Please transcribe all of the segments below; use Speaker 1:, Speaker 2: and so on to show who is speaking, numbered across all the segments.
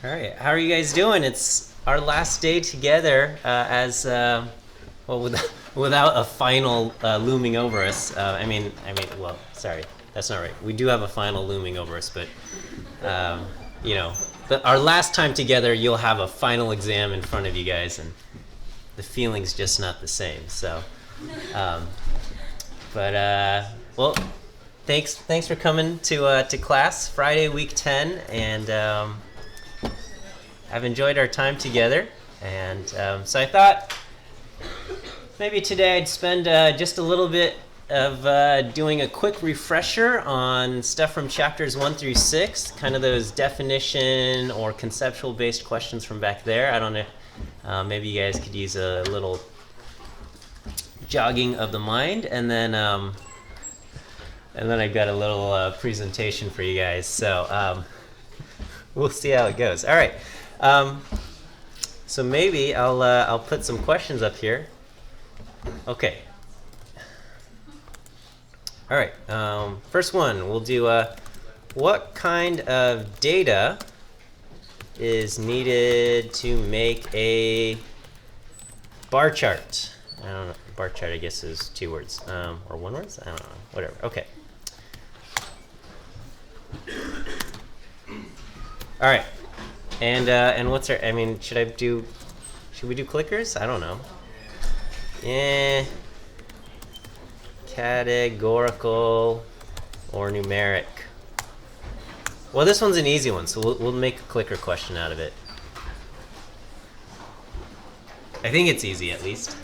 Speaker 1: All right, how are you guys doing? It's our last day together without a final looming over us. Well, sorry, that's not right. We do have a final looming over us, but our last time together, you'll have a final exam in front of you guys, and the feeling's just not the same. So, well, thanks for coming to class Friday, week 10, and I've enjoyed our time together, and so I thought maybe today I'd spend just a little bit of doing a quick refresher on stuff from chapters 1 through 6, kind of those definition or conceptual based questions from back there. I don't know, maybe you guys could use a little jogging of the mind, and then I've got a little presentation for you guys. So we'll see how it goes. All right. So maybe I'll put some questions up here. Okay. All right. First one, we'll do what kind of data is needed to make a bar chart? I don't know. Bar chart, I guess, is 2 words or 1 word. I don't know. Whatever. Okay. All right. And what's our? I mean, should we do clickers? I don't know. Yeah. Categorical or numeric. Well, this one's an easy one, so we'll make a clicker question out of it. I think it's easy, at least.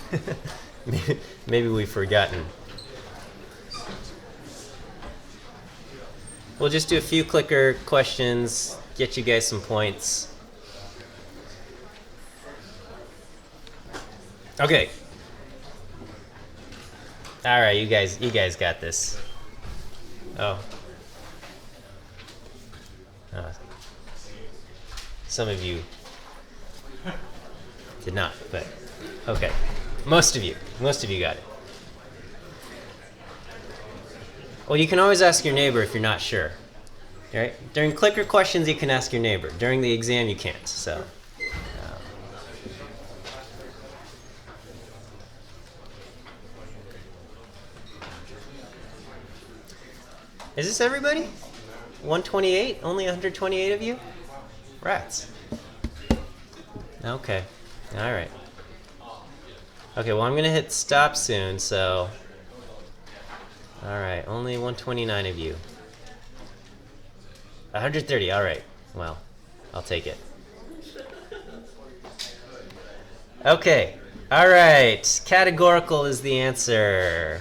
Speaker 1: Maybe we've forgotten. We'll just do a few clicker questions, get you guys some points. Okay. All right, you guys got this. Oh. Some of you did not, but okay. Most of you got it. Well, you can always ask your neighbor if you're not sure. All right? During clicker questions, you can ask your neighbor. During the exam, you can't. So, is this everybody? 128? Only 128 of you? Rats. Okay. All right. Okay, well, I'm going to hit stop soon, so... All right, only 129 of you. 130, all right. Well, I'll take it. Okay, all right. Categorical is the answer.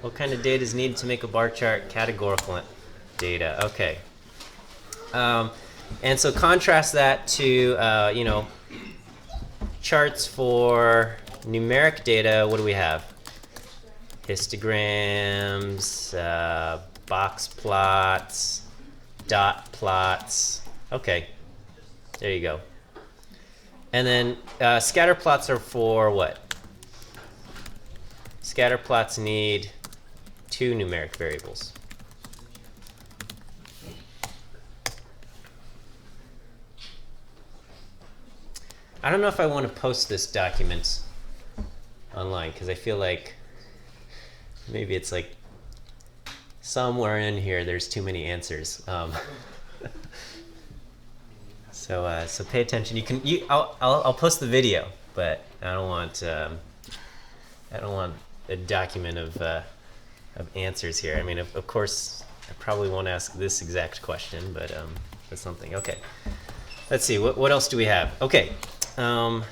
Speaker 1: What kind of data is needed to make a bar chart? Categorical data, okay. And so contrast that to, charts for numeric data. What do we have? Histograms, box plots, dot plots. Okay, there you go. And then scatter plots are for what? Scatter plots need 2 numeric variables. I don't know if I want to post this document online because I feel like maybe it's like somewhere in here there's too many answers. So pay attention. I'll post the video, but I don't want a document of answers here. I mean, of course, I probably won't ask this exact question, but that's something. Okay. Let's see. What else do we have? Okay. All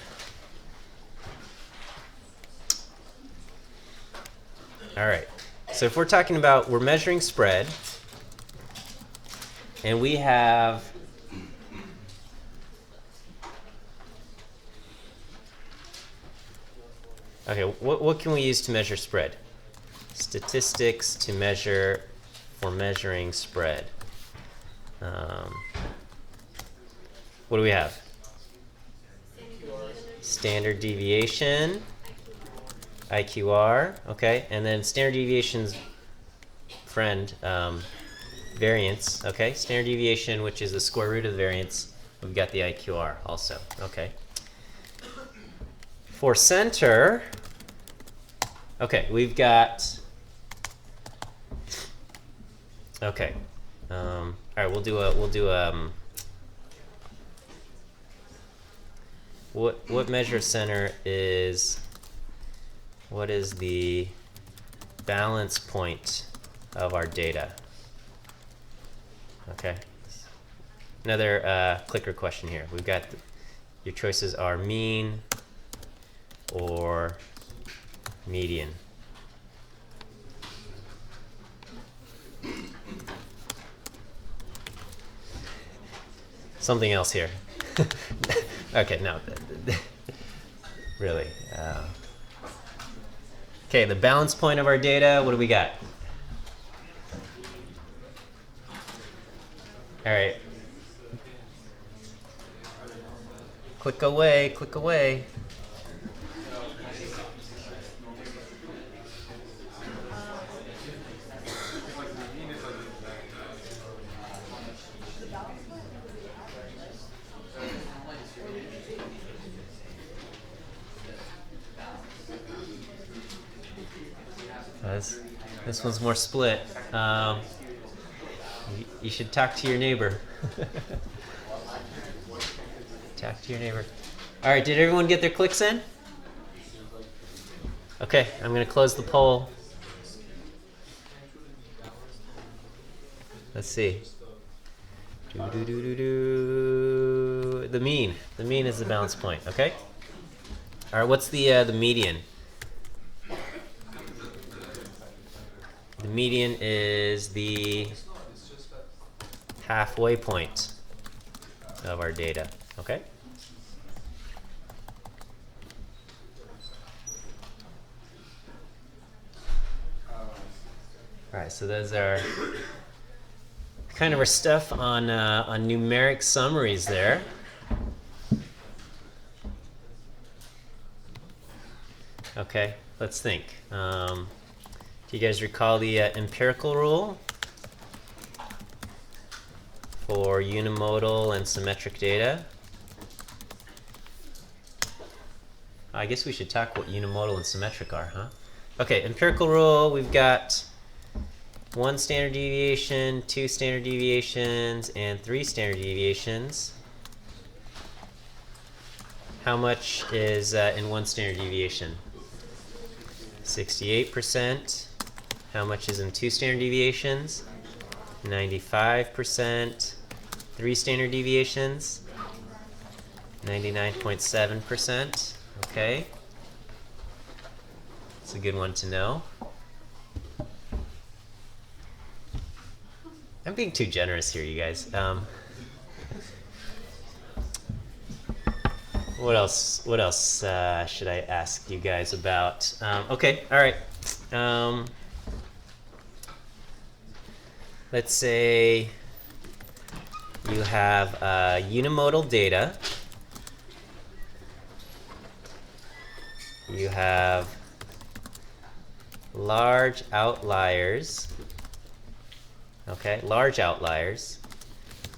Speaker 1: right. So if we're talking about, we're measuring spread, and we have okay, what can we use to measure spread? Statistics to measure for measuring spread. What do we have? Standard deviation, IQR, okay, and then standard deviation's friend, variance, okay, standard deviation, which is the square root of the variance, We've got the IQR also. Okay. For center, okay, we've got. Okay. All right, we'll do what measure center is, what is the balance point of our data? Okay. Another clicker question here. We've got your choices are mean or median. Something else here. Okay, no. Really. Okay, the balance point of our data, what do we got? All right. Click away, click away. This one's more split. You should talk to your neighbor. Talk to your neighbor. All right, did everyone get their clicks in? Okay, I'm going to close the poll. Let's see. The mean. The mean is the balance point, okay? All right, what's the median? The median is the halfway point of our data, okay? All right, so those are kind of our stuff on numeric summaries there. Okay, let's think. Do you guys recall the empirical rule for unimodal and symmetric data? I guess we should talk what unimodal and symmetric are, huh? Okay, empirical rule, we've got 1 standard deviation, 2 standard deviations, and 3 standard deviations. How much is in 1 standard deviation? 68%. How much is in 2 standard deviations? 95%. 3 standard deviations? 99.7%. Okay. It's a good one to know. I'm being too generous here, you guys. What else should I ask you guys about? Okay, all right. Let's say you have unimodal data. You have large outliers. Okay, large outliers,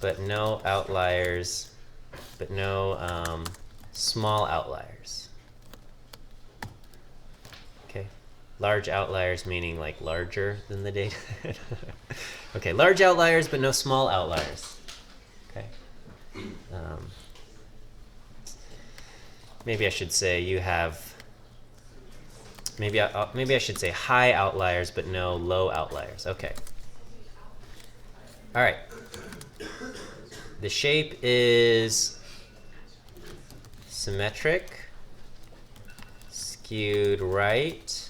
Speaker 1: but no outliers, but no small outliers. Okay, large outliers meaning like larger than the data. Okay, large outliers, but no small outliers. Okay. Maybe I should say you have. Maybe I should say high outliers, but no low outliers. Okay. All right. The shape is symmetric, skewed right,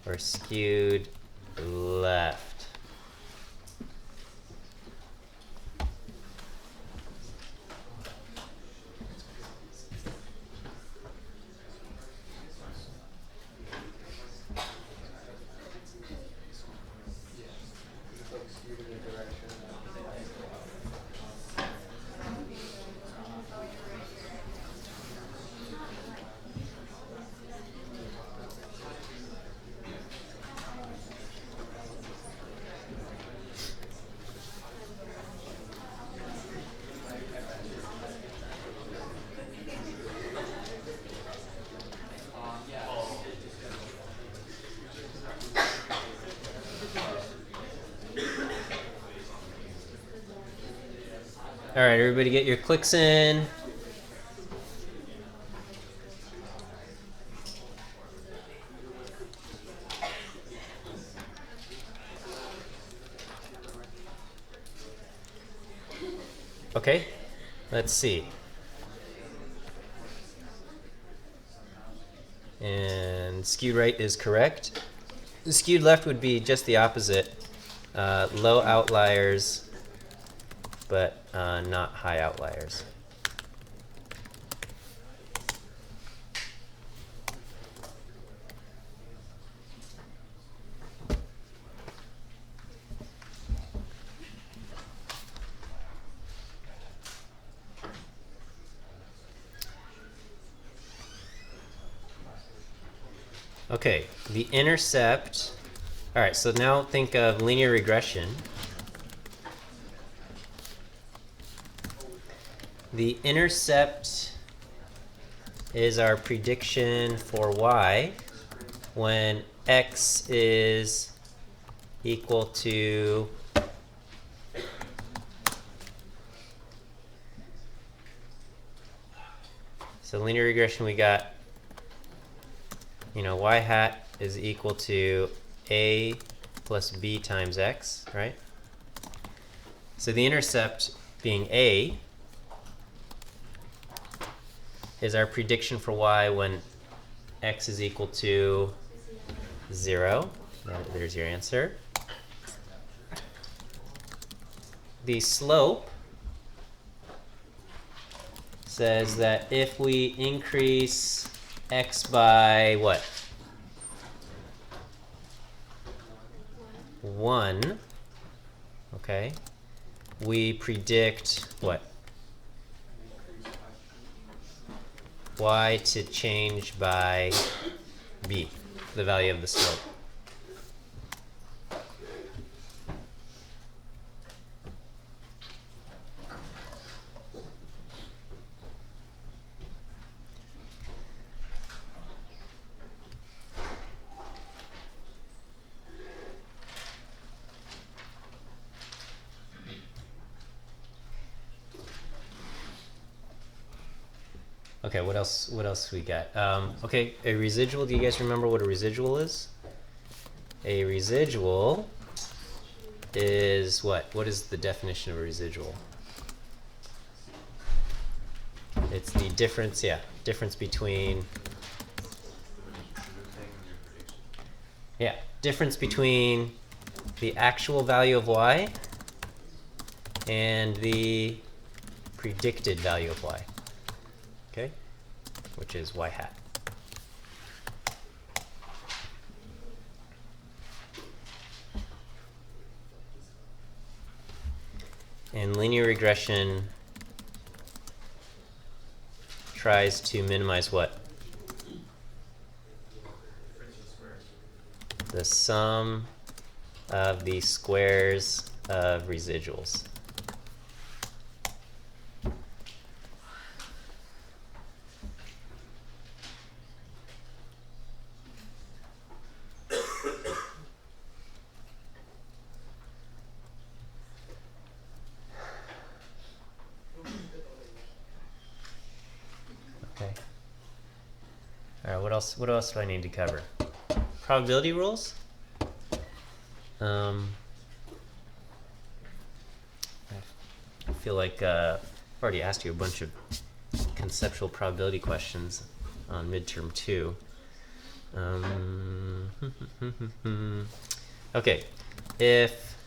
Speaker 1: or skewed left. All right, everybody get your clicks in. Okay, let's see. And skewed right is correct. The skewed left would be just the opposite. Low outliers, but not high outliers. Okay, the intercept. All right, so now think of linear regression. The intercept is our prediction for y when x is equal to so linear regression we got y hat is equal to a plus b times x, right? So the intercept being a is our prediction for y when x is equal to 0. There's your answer. The slope says that if we increase x by what? 1, okay, we predict what? Y to change by b, the value of the slope. Okay, what else we got? Okay, a residual. Do you guys remember what a residual is? A residual is what? What is the definition of a residual? It's the difference, difference between difference between the actual value of y and the predicted value of y. Okay, which is y hat. And linear regression tries to minimize what? The sum of the squares of residuals. All right, what else do I need to cover? Probability rules? I feel like I've already asked you a bunch of conceptual probability questions on midterm 2. Okay, if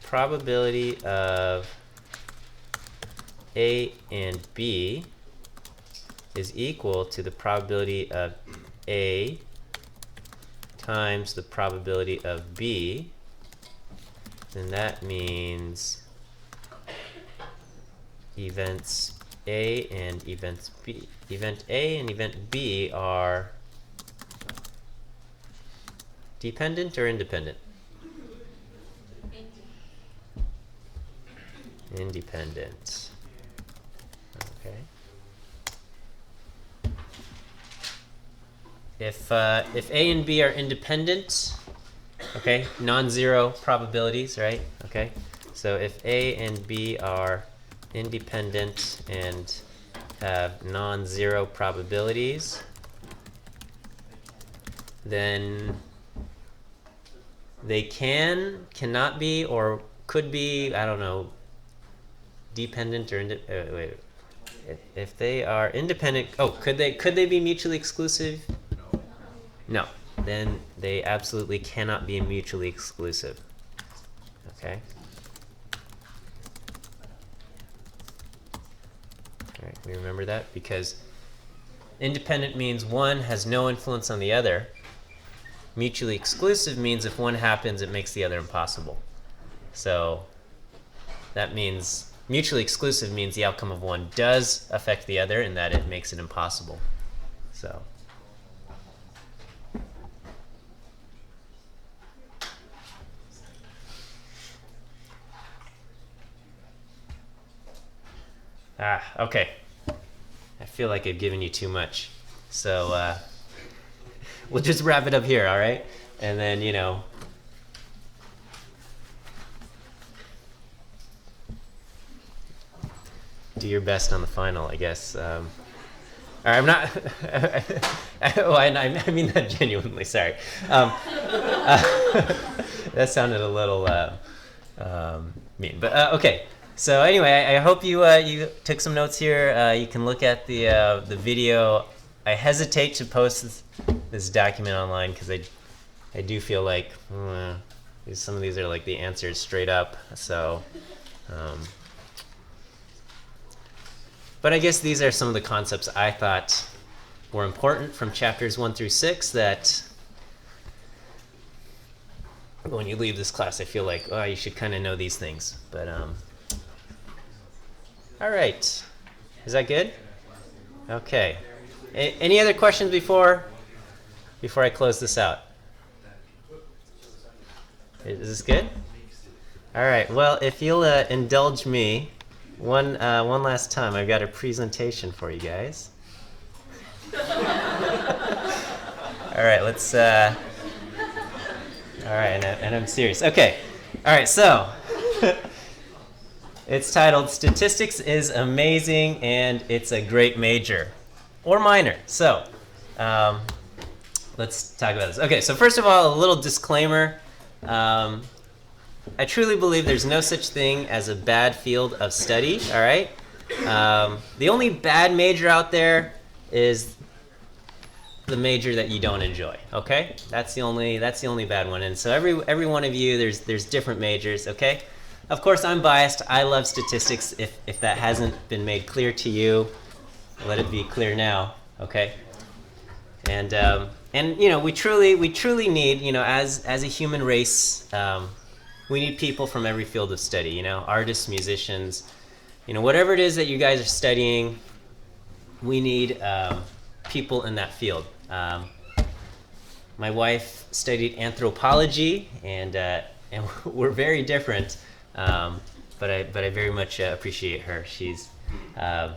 Speaker 1: probability of A and B is equal to the probability of A times the probability of B, then that means events A and events B. Event A and event B are dependent or independent? Independent. Okay. If A and B are independent, okay, non-zero probabilities, right? Okay, So if A and B are independent and have non-zero probabilities, then they cannot be, or could be, I don't know, dependent or wait. If they are independent, could they be mutually exclusive? No. Then they absolutely cannot be mutually exclusive. Okay. All right, we remember that because independent means one has no influence on the other. Mutually exclusive means if one happens, it makes the other impossible. So that means mutually exclusive means the outcome of one does affect the other and that it makes it impossible. So okay. I feel like I've given you too much. So we'll just wrap it up here, all right? And then, do your best on the final, I guess. All right, I'm not. I mean that genuinely. Sorry. That sounded a little mean, but okay. So anyway, I hope you took some notes here. You can look at the video. I hesitate to post this document online because I do feel like some of these are like the answers straight up. So. But I guess these are some of the concepts I thought were important from chapters 1 through 6 that when you leave this class, I feel like, you should kind of know these things. But, all right. Is that good? Okay. Any other questions before I close this out? Is this good? All right. Well, if you'll indulge me, one last time, I've got a presentation for you guys. All right, let's. All right, and I'm serious. Okay, all right. So it's titled "Statistics is Amazing and It's a Great Major, or Minor." So let's talk about this. Okay, so first of all, a little disclaimer. I truly believe there's no such thing as a bad field of study, all right? The only bad major out there is the major that you don't enjoy, okay? That's the only bad one. And so every one of you, there's different majors, okay? Of course, I'm biased. I love statistics. If that hasn't been made clear to you, let it be clear now, okay? And we truly need, as a human race, we need people from every field of study, artists, musicians, whatever it is that you guys are studying, we need people in that field. My wife studied anthropology, and we're very different, but I very much appreciate her. She's, and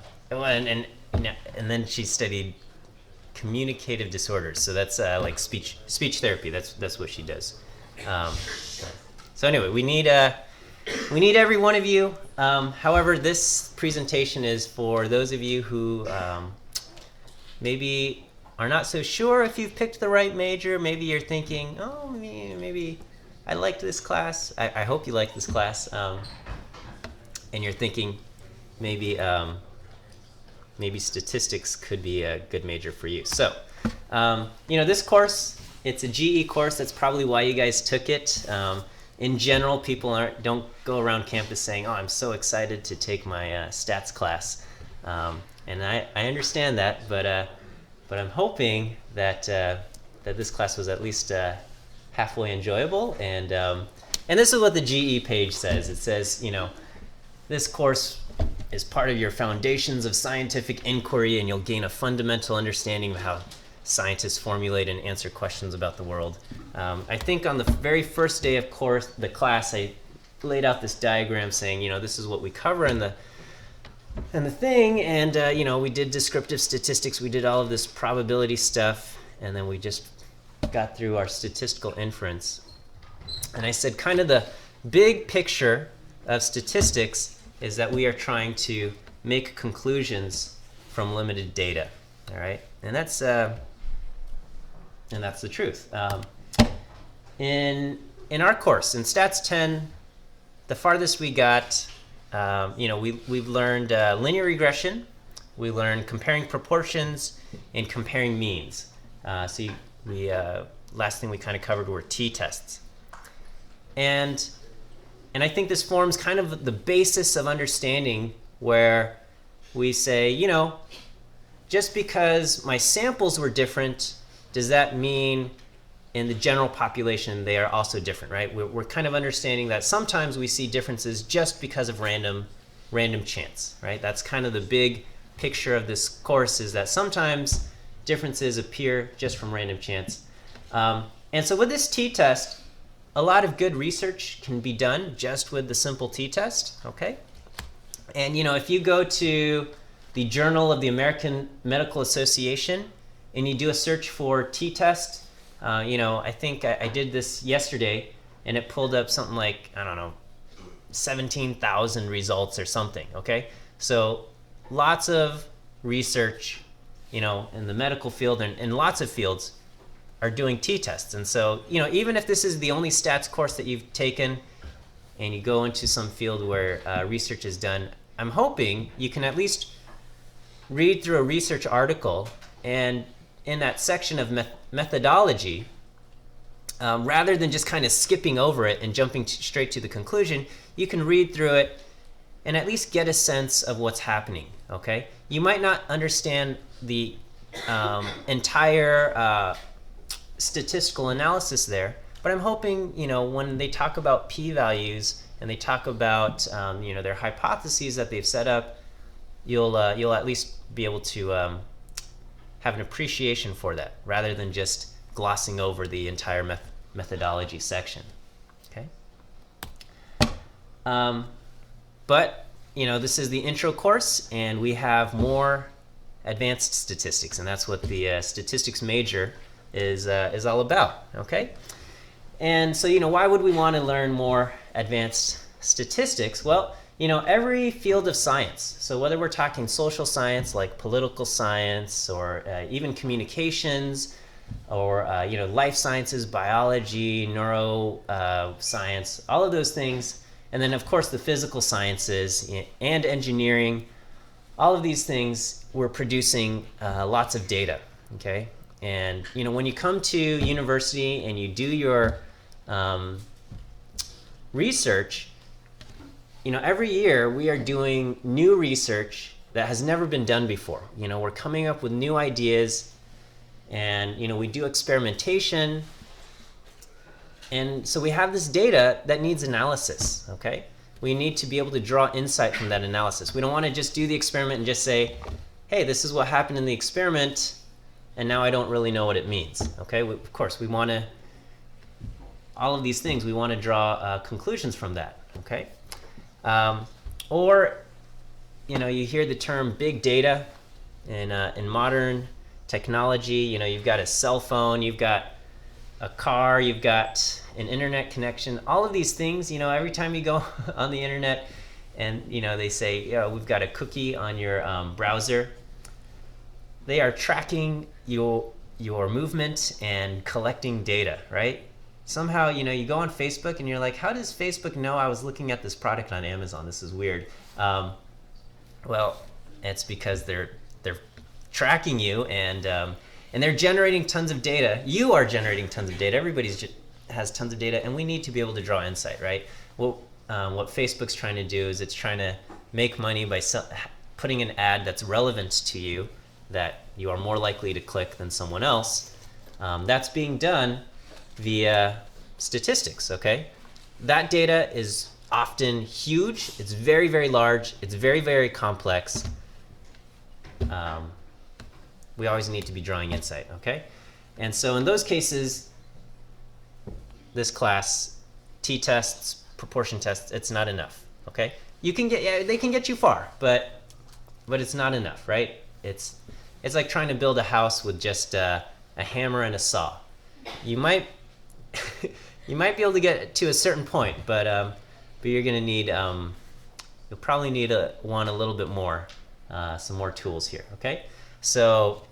Speaker 1: then she studied communicative disorders, so that's like speech therapy. That's what she does. So anyway, we need every one of you. However, this presentation is for those of you who maybe are not so sure if you've picked the right major. Maybe you're thinking, maybe I liked this class. I hope you like this class. And you're thinking maybe statistics could be a good major for you. So, this course, it's a GE course. That's probably why you guys took it. In general, people don't go around campus saying, "Oh, I'm so excited to take my stats class," and I understand that, but I'm hoping that this class was at least halfway enjoyable. And this is what the GE page says. It says, this course is part of your foundations of scientific inquiry, and you'll gain a fundamental understanding of how scientists formulate and answer questions about the world. I think on the very first day of the class, I laid out this diagram saying, this is what we cover in the thing, and we did descriptive statistics, we did all of this probability stuff, and then we just got through our statistical inference. And I said kind of the big picture of statistics is that we are trying to make conclusions from limited data. All right, and that's the truth. In our course in Stats 10, the farthest we got, we've learned linear regression, we learned comparing proportions, and comparing means. Last thing we kind of covered were t-tests, and I think this forms kind of the basis of understanding, where we say, just because my samples were different, does that mean in the general population they are also different, right? We're kind of understanding that sometimes we see differences just because of random chance, right? That's kind of the big picture of this course, is that sometimes differences appear just from random chance. And so with this t-test, a lot of good research can be done just with the simple t-test, okay? And if you go to the Journal of the American Medical Association and you do a search for t-test, I think I did this yesterday, and it pulled up something like, 17,000 results or something, okay? So lots of research, in the medical field and in lots of fields are doing t-tests. And so, even if this is the only stats course that you've taken and you go into some field where research is done, I'm hoping you can at least read through a research article, and in that section of methodology, rather than just kind of skipping over it and jumping straight to the conclusion, you can read through it and at least get a sense of what's happening, okay? You might not understand the entire statistical analysis there, but I'm hoping, when they talk about p-values and they talk about, their hypotheses that they've set up, you'll at least be able to have an appreciation for that, rather than just glossing over the entire methodology section, okay? But, this is the intro course, and we have more advanced statistics, and that's what the statistics major is all about, okay? And so, why would we want to learn more advanced statistics? Well, every field of science, so whether we're talking social science like political science, or even communications, or life sciences, biology, neuroscience, all of those things, and then of course the physical sciences and engineering, all of these things, we're producing lots of data, okay? And when you come to university and you do your research, every year we are doing new research that has never been done before. We're coming up with new ideas, and we do experimentation, and so we have this data that needs analysis, okay? We need to be able to draw insight from that analysis. We don't want to just do the experiment and just say, hey, this is what happened in the experiment, and now I don't really know what it means, okay? Of course, we want to, all of these things, we want to draw conclusions from that, okay? Or, you hear the term big data in modern technology. You've got a cell phone, you've got a car, you've got an internet connection. All of these things, every time you go on the internet and, they say, we've got a cookie on your browser, they are tracking your movement and collecting data, right? Somehow, you go on Facebook and you're like, how does Facebook know I was looking at this product on Amazon? This is weird. Well, it's because they're tracking you, and they're generating tons of data. You are generating tons of data. Everybody has tons of data, and we need to be able to draw insight, right? Well, what Facebook's trying to do is it's trying to make money by putting an ad that's relevant to you, that you are more likely to click than someone else. That's being done via statistics, okay? That data is often huge. It's very, very large. It's very, very complex. We always need to be drawing insight, okay? And so in those cases, this class, t-tests, proportion tests, it's not enough, okay? You can get, they can get you far, but it's not enough, right? It's like trying to build a house with just a hammer and a saw. You might be able to get to a certain point, but but you're gonna need you'll probably need want a little bit more, some more tools here. Okay, so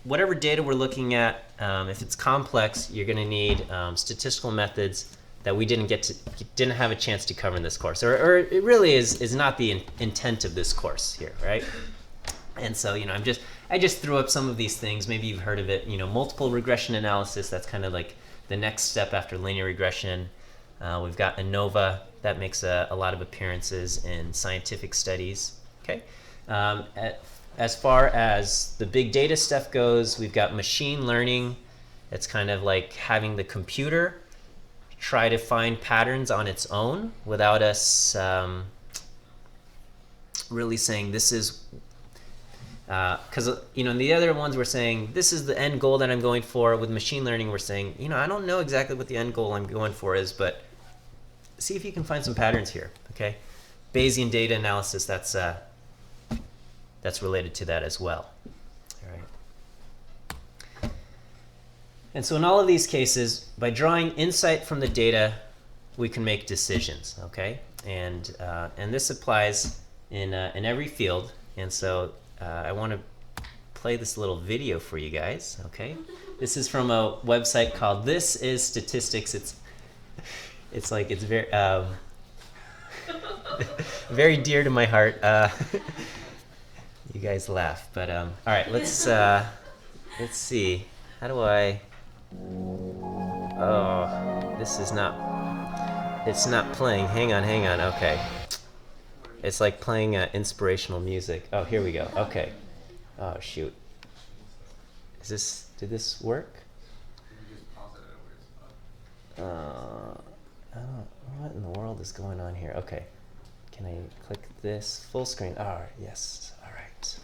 Speaker 1: whatever data we're looking at, if it's complex, you're gonna need statistical methods that we didn't have a chance to cover in this course, or it really is not the intent of this course here, right? And so I just threw up some of these things. Maybe you've heard of it. Multiple regression analysis. That's kind of like the next step after linear regression. We've got ANOVA that makes a lot of appearances in scientific studies. Okay. As far as the big data stuff goes, we've got machine learning. It's kind of like having the computer try to find patterns on its own without us really saying this is, because the other ones we're saying this is the end goal that I'm going for. With machine learning, we're saying I don't know exactly what the end goal I'm going for is, but see if you can find some patterns here. Okay, Bayesian data analysis, that's related to that as well. All right. And so in all of these cases, by drawing insight from the data, we can make decisions. Okay, and this applies in every field. And so I want to play this little video for you guys. Okay, this is from a website called This Is Statistics. It's very very dear to my heart. You guys laugh, but all right. Let's see. How do I? Oh, this is not. It's not playing. Hang on. Okay. It's like playing inspirational music. Oh, here we go. Okay. Oh, shoot. Did this work? What in the world is going on here? Okay. Can I click this full screen? Oh, yes. All right.
Speaker 2: So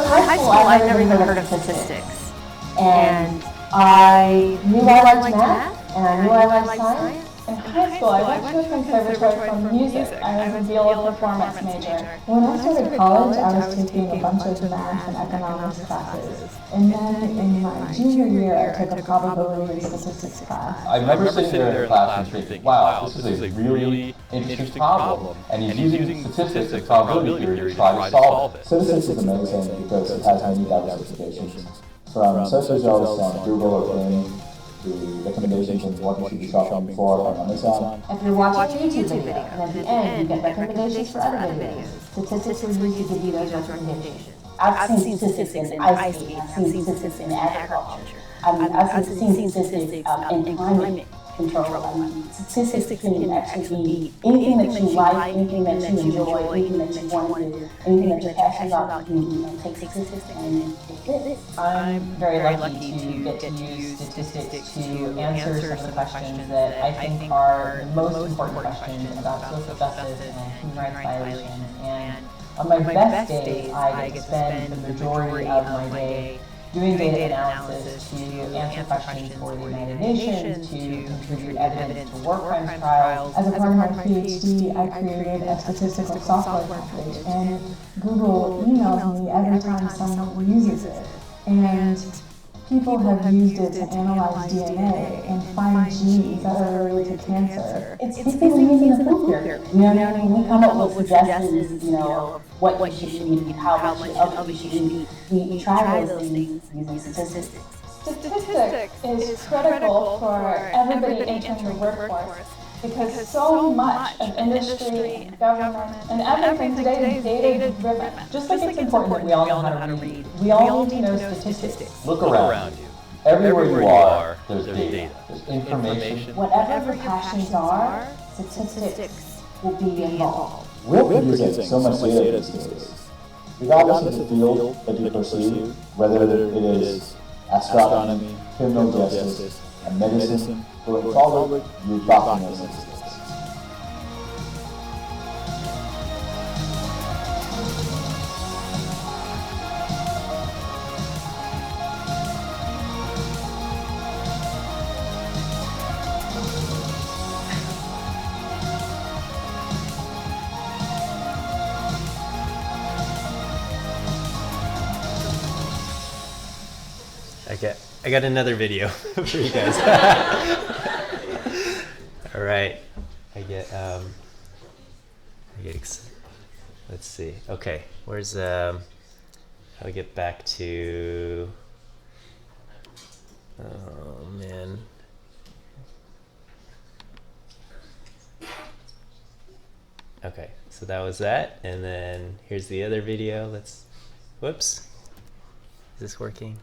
Speaker 2: in high school, I'd never even heard of statistics. And I knew I liked math, and I knew I liked science. In high school, I went to a conservatory for music. I was a viola performance major. When I started college, I was taking a bunch of math and economics classes. And then in my junior year, I took a probability and statistics class.
Speaker 3: I remember sitting there in class and thinking, wow, this is a really interesting problem. And he's using statistics and probability theory to try to solve it.
Speaker 4: Statistics is amazing because it has many diversifications. From search results on Google or Bing, to recommendations of what you should be shopping for on Amazon.
Speaker 2: If you're watching a YouTube video, and at the end you get recommendations for other videos, statistics is used to give you those recommendations. I've seen statistics in ice skating, I've seen statistics in agriculture, I've seen statistics in climate control. Statistics can actually be anything that you like, anything that you enjoy, anything that you want to do, anything that you're passionate about, you can take statistics and it fits.
Speaker 5: I'm very lucky to get to use statistics to answer some of the questions that I think are the most important questions about social justice and human rights violations. And on my best days, I get to spend the majority of my day doing data analysis to answer questions for the United Nations, to contribute evidence to war crimes trials.
Speaker 6: As a part of my PhD, I created a statistical software package, and Google emails me every time someone uses it. And people have used it to analyze DNA and find genes that are related to cancer.
Speaker 2: It's basically using a food pyramid. You know what I mean? We come up with suggestions, what you should eat, how much of it you should eat. We try those things using statistics.
Speaker 6: Statistics is critical for everybody entering the workforce because so much of industry, government, and everything today is data-driven.
Speaker 5: Just like it's important that we all know how to read, we all need to know statistics.
Speaker 3: Look around you. Everywhere you are, there's data. There's information.
Speaker 2: Whatever your passions are, statistics will be involved.
Speaker 4: We're producing so much data these days. Regardless of the field that you pursue, whether it is astronomy, criminal justice, and medicine, going forward, you document statistics.
Speaker 1: I got another video for you guys. All right. Let's see. Okay, where's how do we get back to? Oh man. Okay, so that was that, and then here's the other video. Whoops. Is this working?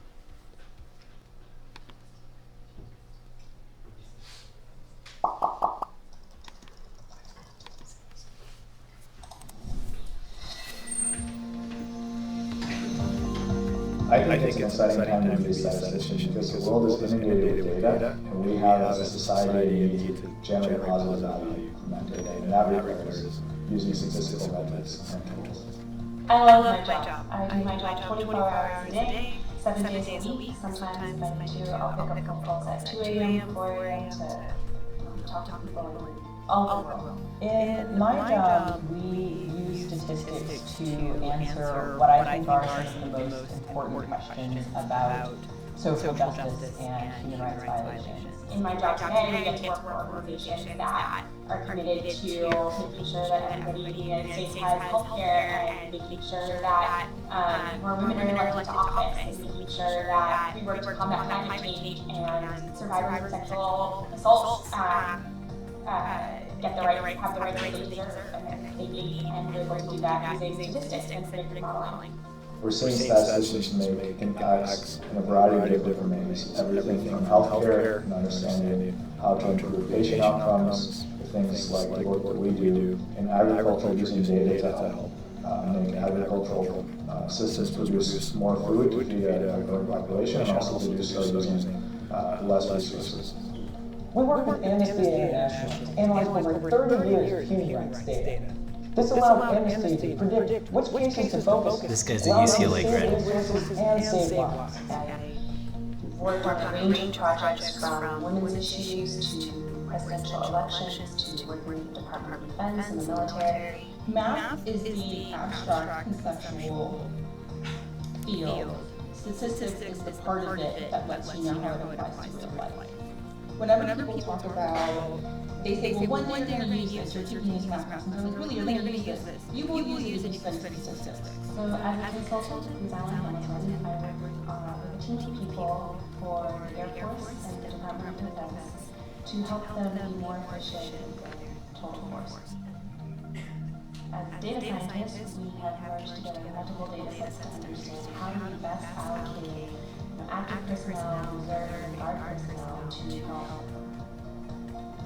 Speaker 4: I think it's an exciting time to be a statistician because the world is inundated with data, and we have as a society a need to generate positive value from that data, and that requires using statistical methods and tools.
Speaker 2: I love my job. I do my job 24 hours a day, 7 days a week. Sometimes if I need to, I'll pick up phone calls at 2 a.m., 4 a.m. to talk to people all over the world.
Speaker 5: In my job, we use statistics to answer what I think are some of the most important questions about social justice and human rights violations.
Speaker 2: In my job today, we get to work for organizations that are committed to making sure that everybody in the United States has healthcare and making sure that more women are elected to office and making sure that we work to combat climate change and survivors of sexual assaults have the right that they deserve and they need, and we're going to do that using statistics and predictive modeling.
Speaker 4: We're seeing statisticians make impacts in a variety of different ways, everything from healthcare and understanding how to improve patient outcomes, to things like the work that we do in agriculture using data to help make agricultural systems produce more food to feed a growing population, and also to do so using less resources.
Speaker 5: We work with Amnesty International to analyze over 30 years of human rights data. This allowed Amnesty to predict which cases to focus
Speaker 1: This guy's a UCLA grad.
Speaker 5: and save lives.
Speaker 2: I've worked on a range of projects from women's issues to presidential elections to working with the Department of Defense and the military.
Speaker 7: Math is the abstract conceptual field. Statistics is the part of it that lets you know how it applies to real life. Whenever people talk about, they say, well, when are you going to use this, or you can use math, and they're like, really, you're going to use this. You will use it if you study statistics.
Speaker 2: So as a consultant with Allen Hamilton, I work with a team of people for the Air Force and the Department of Defense to help them be more efficient in their total force. As data scientists, we have merged together multiple data sets to understand how do we best allocate active personnel, reserve, and guard personnel to help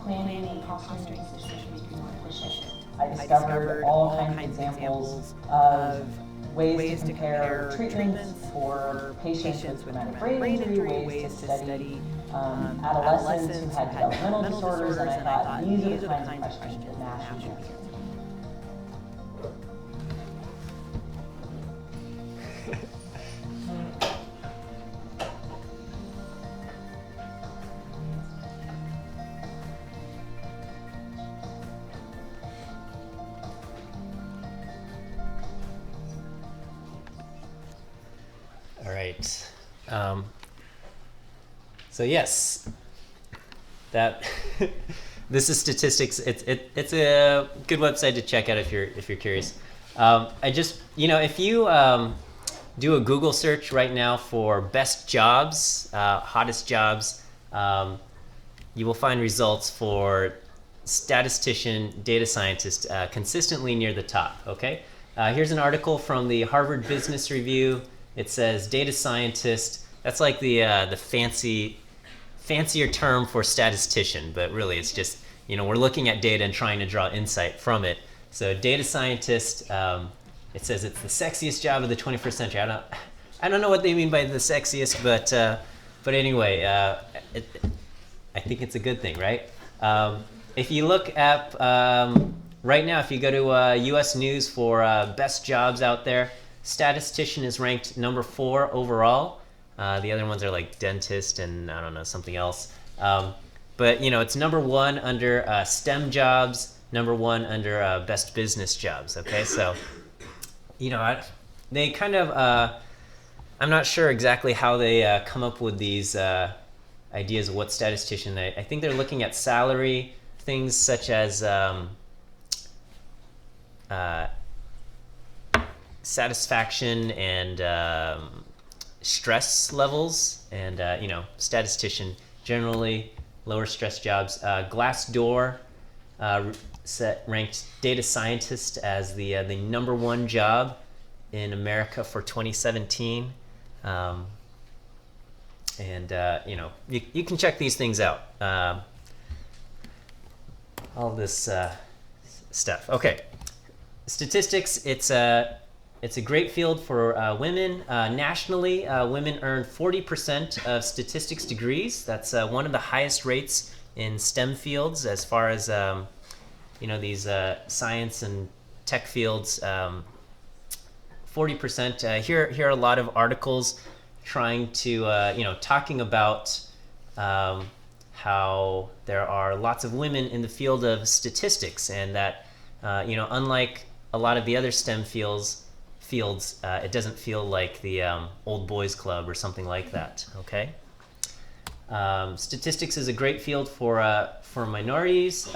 Speaker 2: planning and costing decisions be more efficient.
Speaker 5: I discovered all kinds of examples of ways to compare treatments for patients with traumatic brain injury, ways to study adolescents who had developmental disorders, and I thought these are the kinds of questions that NASH should answer.
Speaker 1: All right. So yes, that this is statistics. It's a good website to check out if you're curious. I just if you do a Google search right now for best jobs, hottest jobs, you will find results for statistician, data scientist consistently near the top. Okay. Here's an article from the Harvard Business Review. It says data scientist. That's like the fancier term for statistician, but really it's just we're looking at data and trying to draw insight from it. So data scientist. It says it's the sexiest job of the 21st century. I don't know what they mean by the sexiest, but anyway, I think it's a good thing, right? If you look at right now, if you go to U.S. News for best jobs out there, statistician is ranked number 4 overall. The other ones are like dentist and I don't know, something else. But it's number 1 under STEM jobs, number 1 under best business jobs. Okay, so they kind of I'm not sure exactly how they come up with these ideas of what statistician. I think they're looking at salary, things such as satisfaction and stress levels, and statistician generally lower stress jobs. Glassdoor ranked data scientist as the number one job in America for 2017. You can check these things out. All this stuff. Okay, statistics. It's a great field for women. Nationally, women earn 40% of statistics degrees. That's one of the highest rates in STEM fields, as far as these science and tech fields. 40%. Here are a lot of articles trying to talking about how there are lots of women in the field of statistics, and that unlike a lot of the other STEM fields, it doesn't feel like the old boys club or something like that. Okay. Statistics is a great field for minorities.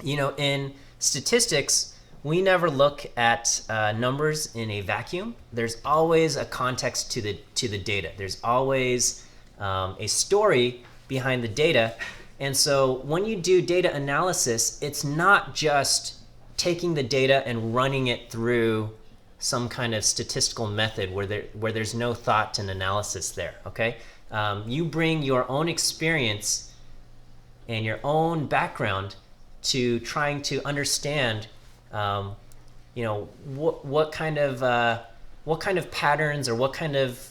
Speaker 1: In statistics, we never look at numbers in a vacuum. There's always a context to the data. There's always a story behind the data. And so when you do data analysis, it's not just taking the data and running it through some kind of statistical method where there's no thought and analysis there. Okay, you bring your own experience and your own background to trying to understand what kind of patterns or what kind of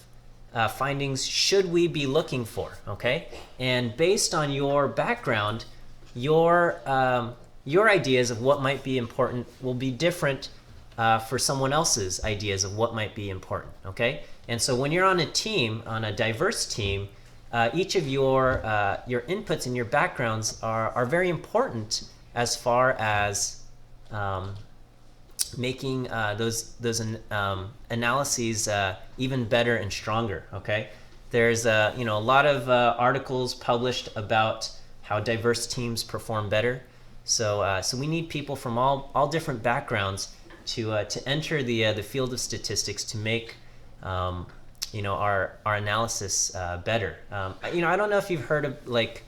Speaker 1: findings should we be looking for. Okay, and based on your background, your ideas of what might be important will be different for someone else's ideas of what might be important. Okay, and so when you're on a team, on a diverse team, each of your inputs and your backgrounds are very important as far as making those analyses even better and stronger. Okay, there's a lot of articles published about how diverse teams perform better. So we need people from all different backgrounds to enter the field of statistics to make our analysis better. I don't know if you've heard of, like,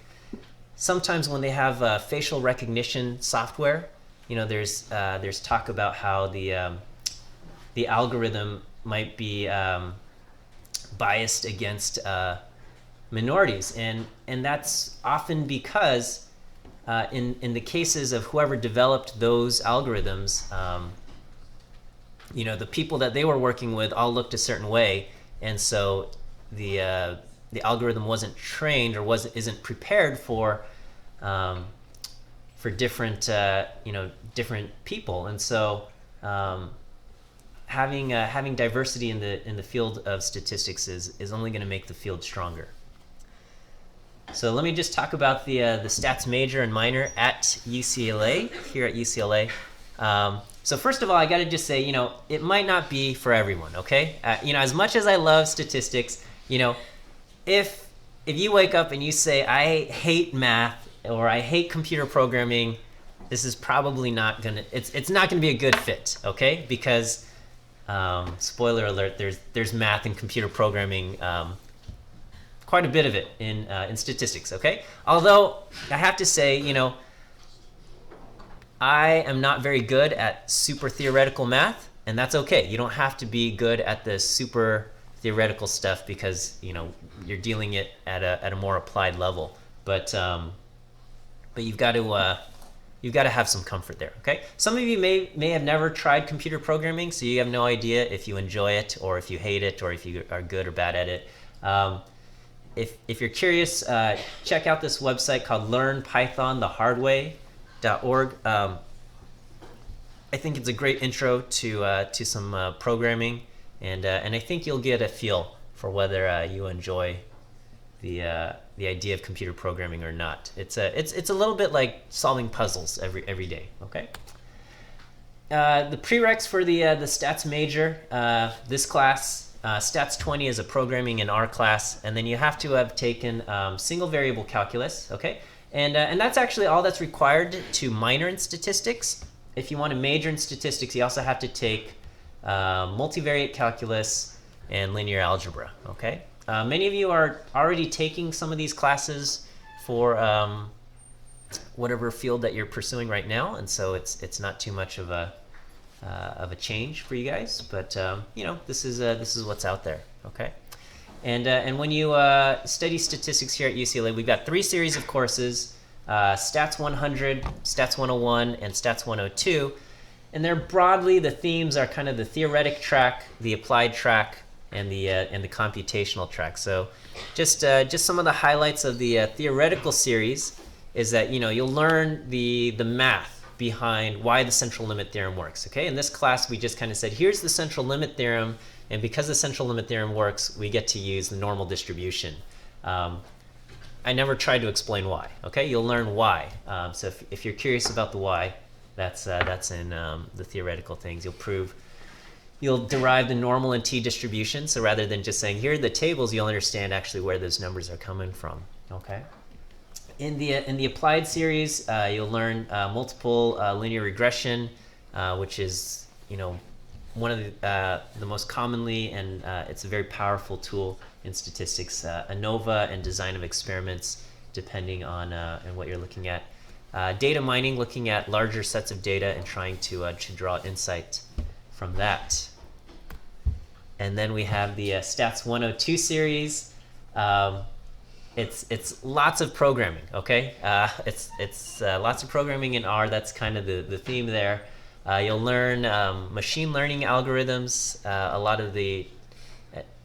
Speaker 1: sometimes when they have facial recognition software, there's talk about how the algorithm might be biased against minorities, and that's often because in the cases of whoever developed those algorithms, the people that they were working with all looked a certain way, and so the algorithm wasn't trained or isn't prepared for different different people, and so having diversity in the field of statistics is only going to make the field stronger. So let me just talk about the stats major and minor at UCLA, here at UCLA. So first of all, I got to just say, it might not be for everyone, okay? As much as I love statistics, if you wake up and you say, I hate math or I hate computer programming, this is probably not gonna, it's not gonna be a good fit, okay? Because, spoiler alert, there's math and computer programming, quite a bit of it in statistics, okay? Although I have to say, I am not very good at super theoretical math, and that's okay. You don't have to be good at the super theoretical stuff because you're dealing it at a more applied level. But you've got to have some comfort there, okay? Some of you may have never tried computer programming, so you have no idea if you enjoy it or if you hate it or if you are good or bad at it. If you're curious, check out this website called LearnPythonTheHardWay.org. I think it's a great intro to some programming, and I think you'll get a feel for whether you enjoy the idea of computer programming or not. It's a little bit like solving puzzles every day. Okay. The prereqs for the stats major, this class Stats 20 is a programming in R class, and then you have to have taken single variable calculus, okay? And that's actually all that's required to minor in statistics. If you want to major in statistics, you also have to take multivariate calculus and linear algebra, okay? Many of you are already taking some of these classes for whatever field that you're pursuing right now, and so it's not too much of a change for you guys, but you know, this is what's out there, okay? And when you study statistics here at UCLA, we've got 3 series of courses: Stats 100, Stats 101, and Stats 102. And they're broadly, the themes are kind of the theoretic track, the applied track, and the computational track. So just some of the highlights of the theoretical series is that, you know, you'll learn the math behind why the central limit theorem works. Okay, in this class we just kind of said, here's the central limit theorem, and because the central limit theorem works, we get to use the normal distribution. I never tried to explain why. Okay, you'll learn why. So if you're curious about the why, that's in the theoretical things. You'll derive the normal and t distribution. So rather than just saying here are the tables, you'll understand actually where those numbers are coming from. Okay. In the applied series, you'll learn multiple linear regression, which is, you know, one of the most commonly, and it's a very powerful tool in statistics. ANOVA and design of experiments, depending on what you're looking at. Data mining, looking at larger sets of data and trying to draw insight from that. And then we have the Stats 102 series. It's lots of programming, okay? It's lots of programming in R. That's kind of the theme there. You'll learn machine learning algorithms, a lot of the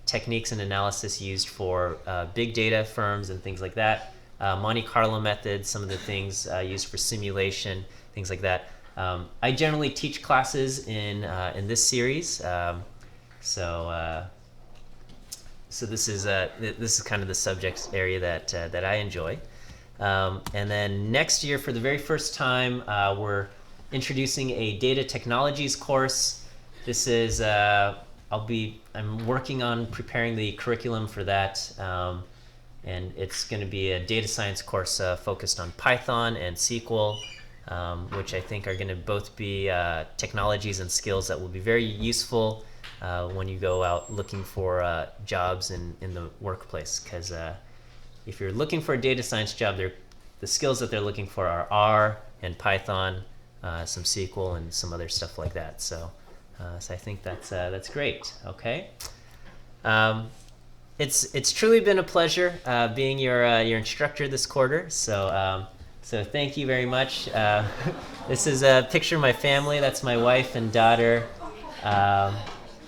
Speaker 1: techniques and analysis used for big data firms and things like that. Monte Carlo methods, some of the things used for simulation, things like that. I generally teach classes in this series, so this is kind of the subject area that I enjoy. And then next year, for the very first time, we're introducing a data technologies course. This is I'm working on preparing the curriculum for that. And it's going to be a data science course focused on Python and SQL, which I think are going to both be technologies and skills that will be very useful when you go out looking for jobs in the workplace. Because if you're looking for a data science job, the skills that they're looking for are R and Python, some SQL, and some other stuff like that. So I think that's great. Okay. It's truly been a pleasure being your instructor this quarter. So thank you very much. This is a picture of my family. That's my wife and daughter.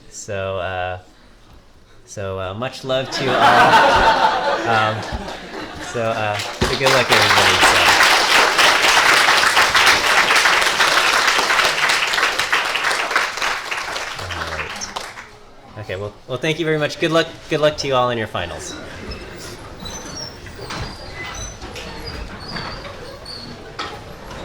Speaker 1: So much love to you all. So good luck, everybody. Okay, well, thank you very much. Good luck to you all in your finals.